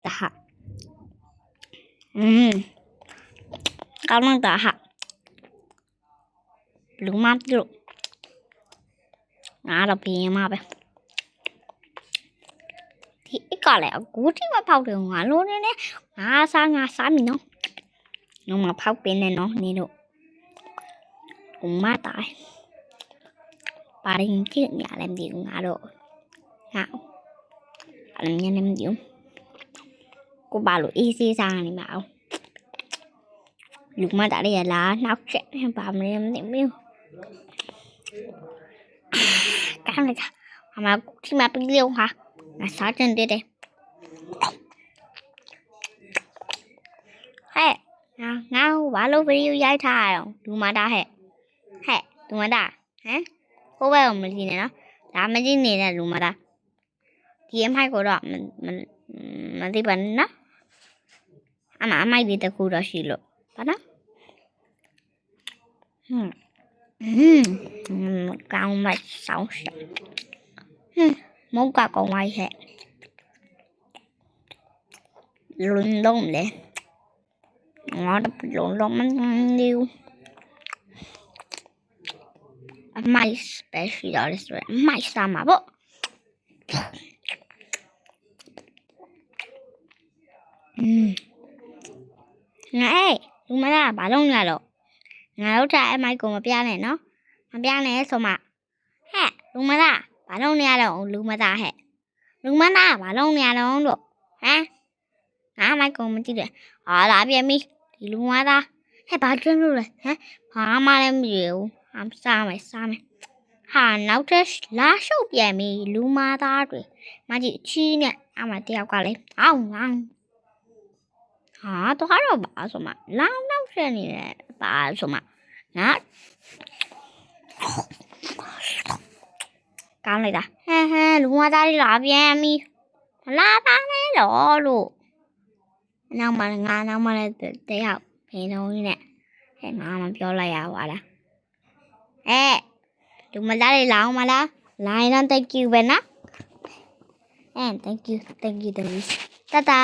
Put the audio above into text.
တာဟာကောင်းတာဟာလူမတို့ငါတော့ပြင်းမှာပဲဒီအကလည်းအခုထိမဖောက်တယ်ငါလုံးနေနဲ့ငါစားမီနော်လုံးမဖောက်ပင်းနဲ့နော်နေတို့ုံမတာပါရင်ကြည့်ရလဲမသိဘူးငါတော့ငါအဲ့ညနေမသိဘူးကိုပါလို့အေးစေးစားနေမှာအောင်လူမတာလေးလာနောက်ချက်ပါမလဲမသိဘူးကောင်းလိုက်တာအမဒီမှာပြီးလို့ဟာငါစားကြတယ်ဟဲ့ငါဘာလို့ဗီဒီယိုရိုက်ထားရအောင်လူမတာဟဲ့လူမတာဟမ်ဟိုဘက်ကိုမကြည့်နဲ့နော်ဒါမကြည့်နေတဲ့လူမတာဒီအမိုက်ကိုတော့မသိပါနဲ့နော်အမိုက်ဒီတခုတော့ရှိလို့ပါနော်ကောင်းမိုက်ဆောင်းရှမုတ်ကကောင်းဝိုင်းဟဲ့လုံးလုံးလေငါတော့လုံးမနေဘူးအမိုက် special ဆိုရအမိုက်စားမှာပေါ့ငါလူမလားဘာလုံးရတော့ငါတို့ထားအမိုက်ကိုမပြနဲ့နော်မပြနဲ့ဆိုမှဟဲ့လူမလားဘာလုံးနေရတော့လူမသားဟဲ့လူမလားဘာလုံးနေရတော့လို့ဟမ်ငါမိုက်ကိုမကြည့်တယ်ဟာလာပြန်ပြီဒီလူမသားဟဲ့ဘာကျွန်းလို့လဲဟမ်ဘာမှလည်းမကြည့်ဘူးစားမယ်ဟာနောက်ထပ်လာရှုပ်ပြန်ပြီလူမသားတွေမကြည့်ချီးနဲ့အမတယောက်ကလည်းအောင်ဟာတော့ဘာဆိုမှလောင်းနောက်ဆက်နေတယ်ဘာဆိုမှငါကောင်းလိုက်တာဟဲလူမသားလေးလာပြန်ပြီမလာပါနဲ့တော့လို့နောက်မှငါနောက်မှလည်းတယောက်ဖေးလုံးကြီးနဲ့ဟဲ့ငါမပြောလိုက်ရပါလားလူမသားလေးလာအောင်မလားလာရင်တော့ thank you ပဲနော်thank you တတာ